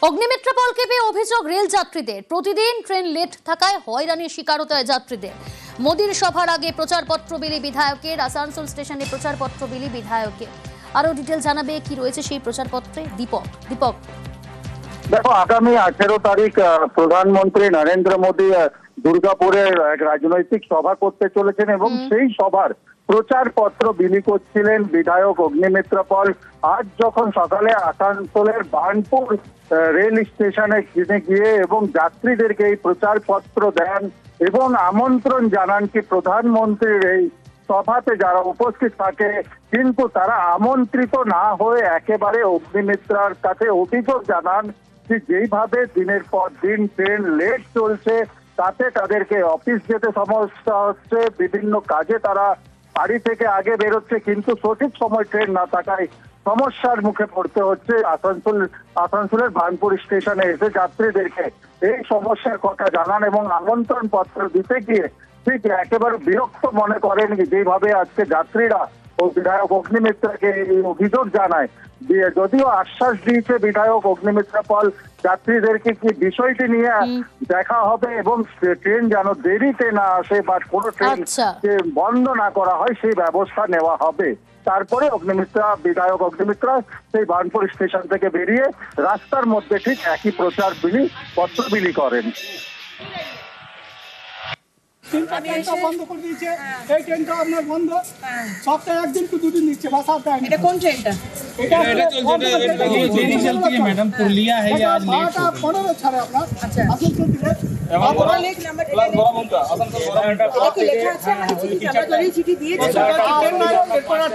অগ্নিমিত্রাপলকে পেয়ে অভিযোগ রেল যাত্রীদের, প্রতিদিন ট্রেন লেট থাকায় হয়রানির শিকার হতে হয় যাত্রীদের। মোদির সভার আগে প্রচারপত্র বিলি বিধায়কের, আসানসোল স্টেশনে প্রচারপত্র বিলি বিধায়কের। আরো ডিটেল জানাবে কি রয়েছে সেই প্রচারপত্রে দীপক। দেখো, আগামী 18 তারিখ প্রধানমন্ত্রী নরেন্দ্র মোদী দুর্গাপুরে এক রাজনৈতিক সভা করতে চলেছেন এবং সেই সভার প্রচারপত্র বিলি করছিলেন বিধায়ক অগ্নিমিত্রাপল। আজ যখন সকালে আসানসোলের বার্নপুর রেল স্টেশনে গিয়ে এবং যাত্রীদেরকে এই প্রচারপত্র দেন এবং আমন্ত্রণ জানান কি প্রধানমন্ত্রীর এই সভাতে যারা উপস্থিত থাকে কিন্তু তারা আমন্ত্রিত না হয়ে একেবারে অগ্নিমিত্রার কাছে অভিযোগ জানান যে যেইভাবে দিনের পর দিন ট্রেন লেট চলছে তাতে তাদেরকে অফিস যেতে সমস্যা হচ্ছে, বিভিন্ন কাজে তারা বাড়ি থেকে আগে বেরোচ্ছে কিন্তু সঠিক সময় ট্রেন না থাকায় সমস্যার মুখে পড়তে হচ্ছে। আসানসোলের বার্নপুর স্টেশনে এসে যাত্রীদেরকে এই সমস্যার কথা জানান এবং আমন্ত্রণ পত্র দিতে গিয়ে ঠিক একেবারে বিরক্ত মনে করেন যেভাবে আজকে যাত্রীরা ও বিধায়ক অগ্নিমিত্রাকে এই অভিযোগ জানায়। যদিও আশ্বাস দিয়েছে বিধায়ক অগ্নিমিত্রাপল যাত্রীদেরকে কি বিষয়টি নিয়ে দেখা হবে এবং ট্রেন যেন দেরিতে না আসে বা কোনো ট্রেন বন্ধ না করা হয় সেই ব্যবস্থা নেওয়া হবে। তারপরে বিধায়ক অগ্নিমিত্রা সেই বার্নপুর স্টেশন থেকে বেরিয়ে রাস্তার মধ্যে ঠিক একই পত্র বিলি করেন। বন্ধ করে দিয়েছে, এই ট্রেনটা আপনার বন্ধ, সপ্তাহে একদিন কি দুদিন দিচ্ছে বা সপ্তাহে। এটা কোন ট্রেনটা? मैडम पुरलिया है या आज लेट 15 ছাড়ে আপনার। আচ্ছা, আসানসোল থেকে বড় লেক নাম্বার বড় আসানসোল বড় লেখা আছে মানে চিঠি দিয়েছে।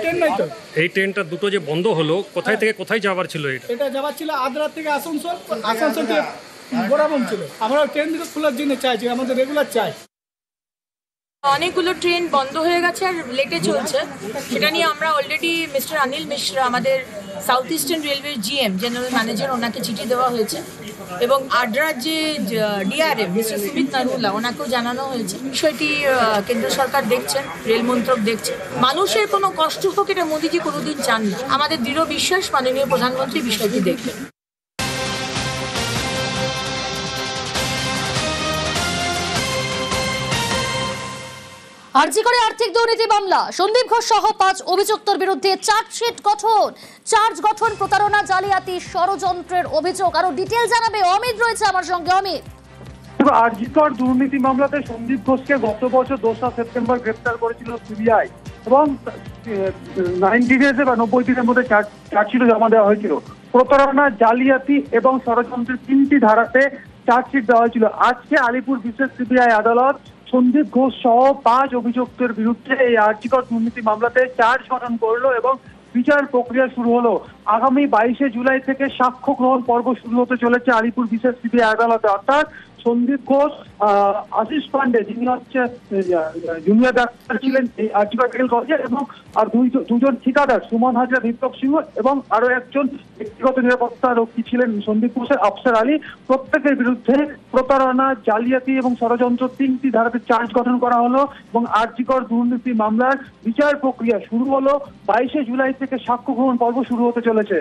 ট্রেন নাই তো। এই ট্রেনটা দুটো যে বন্ধ হলো, কোথায় থেকে কোথায় যাওয়ার ছিল? এটা যাওয়ার ছিল আদ্রা থেকে আসানসোল, আসানসোল থেকে বরাবর ছিল। আমরা ট্রেন দুটো খোলার জন্য চাইছি, আমাদের রেগুলার চাই। অনেকগুলো ট্রেন বন্ধ হয়ে গেছে আর লেটে চলছে, সেটা নিয়ে আমরা অলরেডি মিস্টার অনিল মিশ্রা আমাদের south eastern railway GM general manager ওনাকে চিঠি দেওয়া হয়েছে এবং আড্রার যে ডিআরএম মিস্টার সুমিত নারুলা ওনাকেও জানানো হয়েছে। বিষয়টি কেন্দ্র সরকার দেখছেন, রেল মন্ত্রক দেখছে। মানুষের কোনো কষ্ট হোক এটা মোদিজি কোনোদিন চান না। আমাদের দৃঢ় বিশ্বাস মাননীয় প্রধানমন্ত্রী বিষয়টি দেখবেন। আরজি করে আর্থিক দুর্নীতি মামলা, সন্দীপ ঘোষ সহ 5 অভিযুক্তর বিরুদ্ধে চার্জশিট গঠন, প্রতারণা, জালিয়াতি, ষড়যন্ত্রের অভিযোগ। আরো ডিটেইল জানাবে অমিত রয়েছে আমার সঙ্গে। অমিত, আরজিকর দুর্নীতি মামলাতে সন্দীপ ঘোষকে গত বছর 2রা সেপ্টেম্বর গ্রেফতার করেছিল সিবিআই এবং 90 ডেজে বা 90 দিনের মধ্যে চার্জশিট জমা দেওয়া হয়েছিল। প্রতারণা, জালিয়াতি এবং ষড়যন্ত্রের 3টি ধারাতে চার্জশিট দেওয়া হয়েছিল। আজকে আলিপুর বিশেষ সিবিআই আদালত সন্দীপ ঘোষ সহ 5 অভিযুক্তের বিরুদ্ধে এই আরজিকর দুর্নীতি মামলাতে চার্জ গঠন করলো এবং বিচার প্রক্রিয়া শুরু হলো। আগামী 22শে জুলাই থেকে সাক্ষ্য গ্রহণ পর্ব শুরু হতে চলেছে আলিপুর বিশেষ সিবিআই আদালতে। অর্থাৎ সন্দীপ ঘোষ, আশিস পান্ডে যিনি হচ্ছে জুনিয়র ডাক্তার ছিলেন এই আরজিকর মেডিকেল কলেজে এবং আর দুজন ঠিকাদার সুমন হাজরা, দীপক সিংহ এবং আরো একজন ব্যক্তিগত নিরাপত্তা রক্ষী ছিলেন সন্দীপ ঘোষের আফসার আলী। প্রত্যেকের বিরুদ্ধে প্রতারণা, জালিয়াতি এবং ষড়যন্ত্র 3টি ধারাতে চার্জ গঠন করা হলো এবং আরজিকর দুর্নীতি মামলার বিচার প্রক্রিয়া শুরু হলো। 22শে জুলাই থেকে সাক্ষ্য গ্রহণ পর্ব শুরু হতে চলেছে।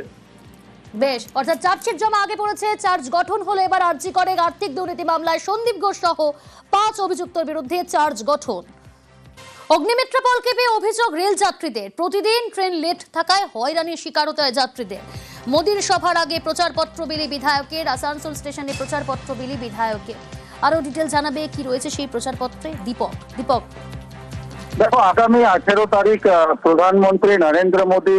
বেশ, অর্থাৎ চার্জশিট জমা আগে পড়েছে, চার্জ গঠন হলো এবার আরজি করে আর্থিক দুর্নীতি মামলায় সন্দীপ ঘোষ সহ 5 অভিযুক্তর বিরুদ্ধে চার্জ গঠন। অগ্নিমিত্রাপলকে পেয়ে অভিযোগ রেল যাত্রীদের, প্রতিদিন ট্রেন লেট থাকায় হয়রানির শিকার হতে হয় যাত্রীদের। মোদির সভার আগে প্রচারপত্র বিলি বিধায়কের, আসানসোল স্টেশনে প্রচারপত্র বিলি বিধায়কের। আরো ডিটেল জানাবে কি রয়েছে সেই প্রচারপত্রে দীপক। দেখো, আগামী 18 তারিখ প্রধানমন্ত্রী নরেন্দ্র মোদী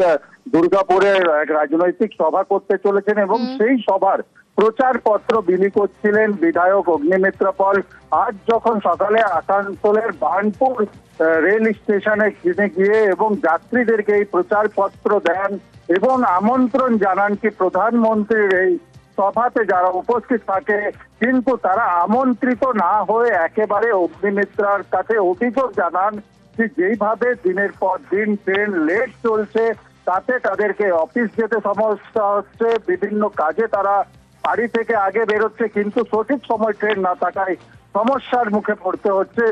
দুর্গাপুরে এক রাজনৈতিক সভা করতে চলেছেন এবং সেই সভার প্রচারপত্র বিলি করছিলেন বিধায়ক অগ্নিমিত্রাপল। আজ যখন সকালে আসানসোলের বার্নপুর রেল স্টেশনে গিয়ে এবং যাত্রীদেরকে এই প্রচারপত্র দেন এবং আমন্ত্রণ জানান কি প্রধানমন্ত্রীর এই সভাতে যারা উপস্থিত থাকে কিন্তু তারা আমন্ত্রিত না হয়ে একেবারে অগ্নিমিত্রার কাছে অভিযোগ জানান যে যেইভাবে দিনের পর দিন ট্রেন লেট চলছে তাতে তাদেরকে অফিস যেতে সমস্যা হচ্ছে, বিভিন্ন কাজে তারা বাড়ি থেকে আগে বেরোচ্ছে কিন্তু সঠিক সময় ট্রেন না থাকায় সমস্যার মুখে পড়তে হচ্ছে।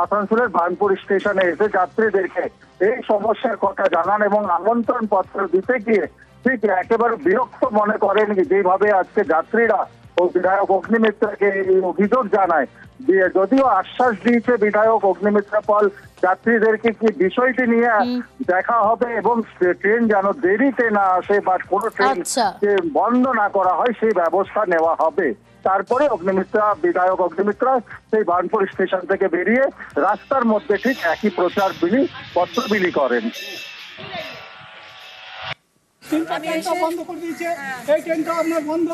আসানসোলের বার্নপুর স্টেশনে এসে যাত্রীদেরকে এই সমস্যার কথা জানান এবং আমন্ত্রণ পত্র দিতে গিয়ে ঠিক একেবারে বিরক্ত মনে করেন যেভাবে আজকে যাত্রীরা ও বিধায়ক অগ্নিমিত্রাকে এই অভিযোগ জানায়। যদিও আশ্বাস দিয়েছে বিধায়ক অগ্নিমিত্রা পল যাত্রীদেরকে কি বিষয়টি নিয়ে দেখা হবে এবং ট্রেন যেন দেরিতে না আসে বা কোনো ট্রেন বন্ধ না করা হয় সেই ব্যবস্থা নেওয়া হবে। তারপরে বিধায়ক অগ্নিমিত্রা সেই বার্নপুর স্টেশন থেকে বেরিয়ে রাস্তার মধ্যে ঠিক একই পত্র বিলি করেন। ট্রেনটা বন্ধ করে দিয়েছে, এই ট্রেনটা আপনার বন্ধ,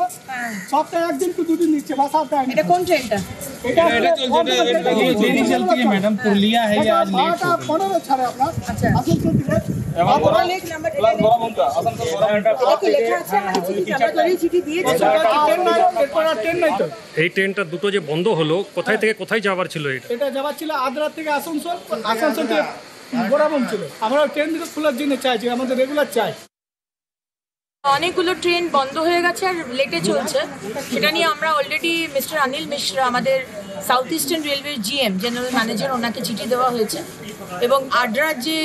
সপ্তাহে একদিন কি দুদিন দিচ্ছে, বাস আর দেয় না। এটা কোন ট্রেনটা? मैडम पुरलिया है ये आज लेट हो 15 ছাড়ে আপনার। আচ্ছা। আসানসোল থেকে লেখ নাম্বার এটা কি লেখা আছে? আমাকে চিঠি আমরা তো এই চিঠি দিয়েছি। ট্রেন নাই, এরপর আর ট্রেন নাই তো। এই ট্রেনটা দুটো যে বন্ধ হলো কোথায় থেকে কোথায় যাওয়ার ছিল এটা? এটা যাওয়ার ছিল আদ্রা থেকে আসানসোল, আসানসোল থেকে গোরাবন ছিল। আমরা ট্রেন দুটো খোলার জন্য চাইছি, আমাদের রেগুলার চাই। অনেকগুলো ট্রেন বন্ধ হয়ে গেছে আর লেটে চলছে, সেটা নিয়ে আমরা অলরেডি মিস্টার অনিল মিশ্রা আমাদের সাউথ ইস্টার্ন রেলওয়ের জিএম জেনারেল ম্যানেজার ওনাকে চিঠি দেওয়া হয়েছে এবং আড্রার যে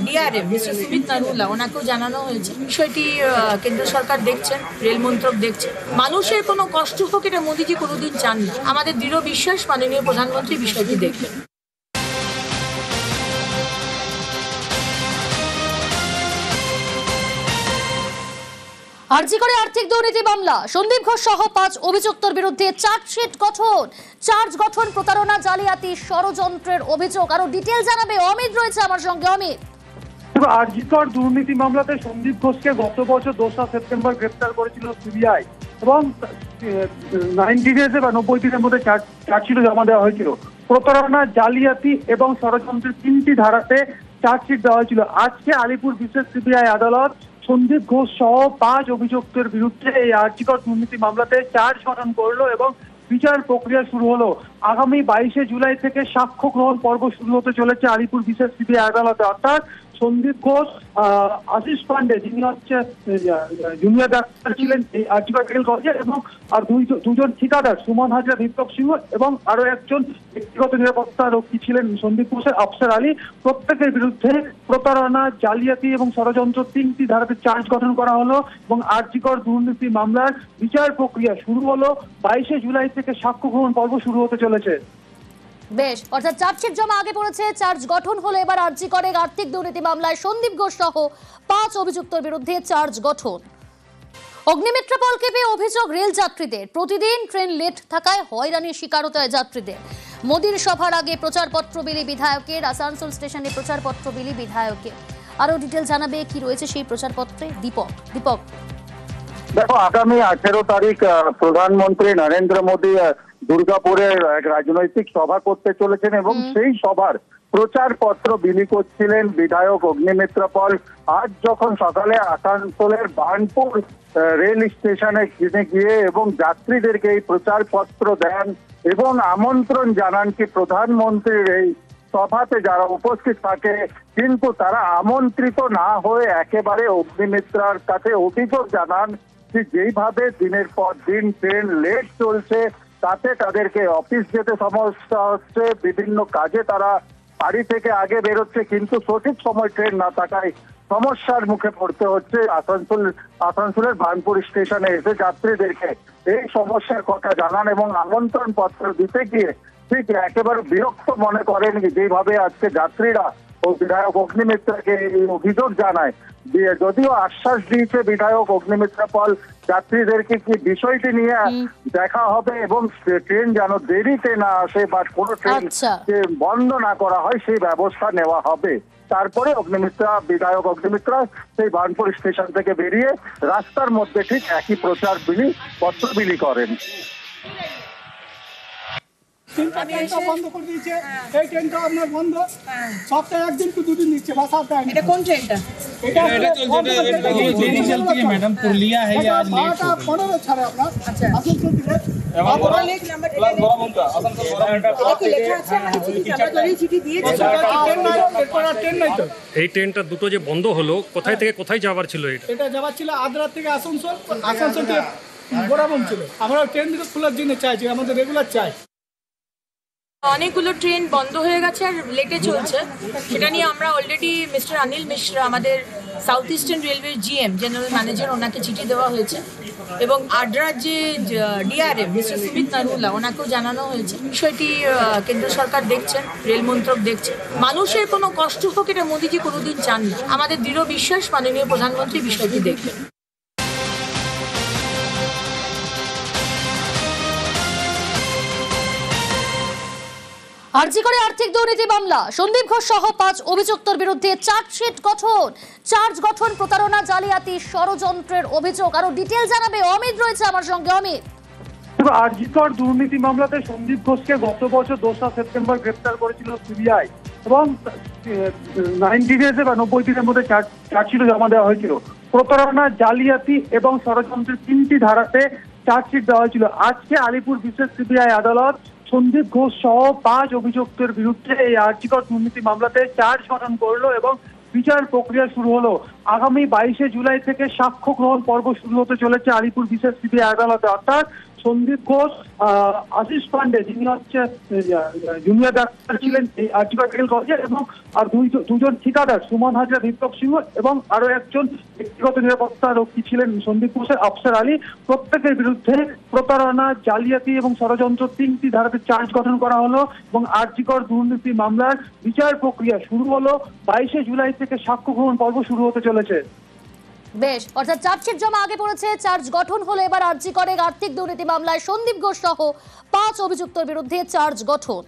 ডিআরএম মিস্টার সুমিত নারুলা ওনাকেও জানানো হয়েছে। বিষয়টি কেন্দ্র সরকার দেখছেন, রেল মন্ত্রক দেখছেন। মানুষের কোনো কষ্ট হোক এটা মোদিজি কোনোদিন চান না। আমাদের দৃঢ় বিশ্বাস মাননীয় প্রধানমন্ত্রী বিষয়টি দেখবেন। আরজি করে আর্থিক দুর্নীতি মামলা, সন্দীপ ঘোষ সহ 5 অভিযুক্তর বিরুদ্ধে চার্জশিট গঠন, চার্জ গঠন, প্রতারণা, জালিয়াতি, ষড়যন্ত্রের অভিযোগ। আরো ডিটেইল জানাবে অমিত, রয়েছে আমার সঙ্গে। অমিত, আরজিকর দুর্নীতি মামলাতে সন্দীপ ঘোষকে গত বছর 2 সেপ্টেম্বর গ্রেপ্তার করেছিল সিবিআই এবং 90 ডেজে বা 90 দিনের মধ্যে চার্জশিট জমা দেওয়া হয়েছিল। প্রতারণা, জালিয়াতি এবং ষড়যন্ত্রের 3টি ধারাতে চার্জশিট দেওয়া হয়েছিল। আজকে আলিপুর বিশেষ সিবিআই আদালত সন্দীপ ঘোষ সহ 5 অভিযুক্তের বিরুদ্ধে এই আরজিকর দুর্নীতি মামলাতে চার্জ গঠন করলো এবং বিচার প্রক্রিয়া শুরু হলো। আগামী 22 জুলাই থেকে সাক্ষ্য গ্রহণ পর্ব শুরু হতে চলেছে আলিপুর বিশেষ সিবিআই আদালতে। অর্থাৎ সন্দীপ ঘোষ, আশিস পান্ডে যিনি হচ্ছে জুনিয়র ডাক্তার ছিলেন এই আরজিকর মেডিকেল কলেজে, এবং আর দুজন ঠিকাদার সুমন হাজরা, দীপক সিংহ এবং আরো একজন ব্যক্তিগত নিরাপত্তা রক্ষী ছিলেন সন্দীপ ঘোষের আফসার আলী। প্রত্যেকের বিরুদ্ধে প্রতারণা, জালিয়াতি এবং ষড়যন্ত্র 3টি ধারাতে চার্জ গঠন করা হলো এবং আরজিকর দুর্নীতি মামলার বিচার প্রক্রিয়া শুরু হলো। 22 জুলাই থেকে সাক্ষ্য গ্রহণ পর্ব শুরু হতে চলেছে। বেশ, অর্থাৎ চার্জশিট জমা আগে পড়েছে, চার্জ গঠন হলো এবার আরজি করে আর্থিক দুর্নীতি মামলায় সন্দীপ ঘোষ সহ 5 অভিযুক্তর বিরুদ্ধে চার্জ গঠন। অগ্নিমিত্রা পলকে পেয়ে অভিযোগ রেল যাত্রীদের, প্রতিদিন ট্রেন লেট থাকায় হয়রানির শিকার হতে হয় যাত্রীদের। মোদির সভার আগে প্রচারপত্র বিলি বিধায়কের, আসানসোল স্টেশনে প্রচারপত্র বিলি বিধায়কের। আরো ডিটেল জানাবে কি রয়েছে সেই প্রচারপত্রে দীপক। দেখো, আগামী 18 তারিখ প্রধানমন্ত্রী নরেন্দ্র মোদী দুর্গাপুরে এক রাজনৈতিক সভা করতে চলেছেন এবং সেই সভার প্রচারপত্র বিলি করছিলেন বিধায়ক অগ্নিমিত্রা পল। আজ যখন সকালে আসানসোলের বার্নপুর রেল স্টেশনে গিয়ে এবং যাত্রীদেরকে এই প্রচারপত্র দেন এবং আমন্ত্রণ জানান কি প্রধানমন্ত্রীর এই সভাতে যারা উপস্থিত থাকে কিন্তু তারা আমন্ত্রিত না হয়ে একেবারে অগ্নিমিত্রার কাছে অভিযোগ জানান যে যেইভাবে দিনের পর দিন ট্রেন লেট চলছে তাতে তাদেরকে অফিস যেতে সমস্যা হচ্ছে, বিভিন্ন কাজে তারা বাড়ি থেকে আগে বেরোচ্ছে কিন্তু সঠিক সময় ট্রেন না থাকায় সমস্যার মুখে পড়তে হচ্ছে। আসানসোলের বার্নপুর স্টেশনে এসে যাত্রীদেরকে এই সমস্যার কথা জানান এবং আমন্ত্রণ পত্র দিতে গিয়ে ঠিক একেবারে বিরক্ত মনে করেন যেভাবে আজকে যাত্রীরা ও বিধায়ক অগ্নিমিত্রাকে এই অভিযোগ জানায়। যদিও আশ্বাস দিয়েছে বিধায়ক অগ্নিমিত্রা পল যাত্রীদেরকে কি বিষয়টি নিয়ে দেখা হবে এবং ট্রেন যেন দেরিতে না আসে বা কোনো ট্রেন বন্ধ না করা হয় সেই ব্যবস্থা নেওয়া হবে। তারপরে বিধায়ক অগ্নিমিত্রা সেই বার্নপুর স্টেশন থেকে বেরিয়ে রাস্তার মধ্যে ঠিক একই পত্র বিলি করেন। ট্রেনটা বন্ধ করে দিয়েছে, এই ট্রেনটা আপনার বন্ধ, সপ্তাহে একদিন কি দুদিন দিচ্ছে, বাস আর দেয় না। এটা কোন ট্রেনটা? मैडम पुरलिया है ये आज लेट हो 15 ছাড়ে আপনার। আচ্ছা। আসানসোল থেকে লেখ নাম্বার এটা কি লেখা আছে? আমাকে চিঠি আমরা তো এই চিঠি দিয়েছি। ট্রেন নাই, এরপর আর ট্রেন নাই তো। এই ট্রেনটা দুটো যে বন্ধ হলো কোথায় থেকে কোথায় যাওয়ার ছিল এটা? এটা যাওয়ার ছিল আদ্রা থেকে আসানসোল, আসানসোল থেকে গোরাবন ছিল। আমরা ট্রেন দুটো খোলার জন্য চাইছি, আমাদের রেগুলার চাই। অনেকগুলো ট্রেন বন্ধ হয়ে গেছে আর লেটে চলছে, সেটা নিয়ে আমরা অলরেডি মিস্টার অনিল মিশ্রা আমাদের সাউথ ইস্টার্ন রেলওয়ের জিএম জেনারেল ম্যানেজার ওনাকে চিঠি দেওয়া হয়েছে এবং আড্রার যে ডিআরএম মিস্টার সুমিত নারুলা ওনাকেও জানানো হয়েছে। বিষয়টি কেন্দ্র সরকার দেখছেন, রেল মন্ত্রক দেখছেন। মানুষের কোনো কষ্ট হোক এটা মোদিজি কোনোদিন চান না। আমাদের দৃঢ় বিশ্বাস মাননীয় প্রধানমন্ত্রী বিষয়টি দেখবেন। আরজি করে আর্থিক দুর্নীতি মামলা, সন্দীপ ঘোষ সহ 5 অভিযুক্তর বিরুদ্ধে চার্জশিট গঠন, চার্জ গঠন, প্রতারণা, জালিয়াতি, ষড়যন্ত্রের অভিযোগ। আরো ডিটেইল জানাবে অমিত রয়েছে আমার সঙ্গে। অমিত, আরজিকর দুর্নীতি মামলাতে সন্দীপ ঘোষকে গত বছর 2রা সেপ্টেম্বর গ্রেপ্তার করেছিল সিবিআই এবং 90 ডেজে বা 90 দিনের মধ্যে চার্জশিট জমা দেওয়া হয়েছিল। প্রতারণা, জালিয়াতি এবং ষড়যন্ত্রের 3টি ধারাতে চার্জশিট দেওয়া হয়েছিল। আজকে আলিপুর বিশেষ সিবিআই আদালত সন্দীপ ঘোষ সহ 5 অভিযুক্তের বিরুদ্ধে এই আরজিকর দুর্নীতি মামলাতে চার্জ গঠন করলো এবং বিচার প্রক্রিয়া শুরু হলো। আগামী 22শে জুলাই থেকে সাক্ষ্য গ্রহণ পর্ব শুরু হতে চলেছে আলিপুর বিশেষ সিবিআই আদালতে। অর্থাৎ সন্দীপ ঘোষ, আশিস পান্ডে যিনি হচ্ছে জুনিয়র ডাক্তার ছিলেন এই আরজিকর মেডিকেল কলেজে, এবং আর দুজন ঠিকাদার সুমন হাজরা, দীপক সিংহ এবং আরো একজন ব্যক্তিগত নিরাপত্তা রক্ষী ছিলেন সন্দীপ ঘোষের আফসার আলী। প্রত্যেকের বিরুদ্ধে প্রতারণা, জালিয়াতি এবং ষড়যন্ত্র 3টি ধারাতে চার্জ গঠন করা হলো এবং আরজিকর দুর্নীতি মামলার বিচার প্রক্রিয়া শুরু হলো। 22শে জুলাই থেকে সাক্ষ্য গ্রহণ পর্ব শুরু হতে চলেছে। বেশ, অর্থাৎ চার্জশিট জমা আগে পড়েছে, চার্জ গঠন হলো এবার আরজি করে আর্থিক দুর্নীতি মামলায় সন্দীপ ঘোষ সহ 5 অভিযুক্তর বিরুদ্ধে চার্জ গঠন।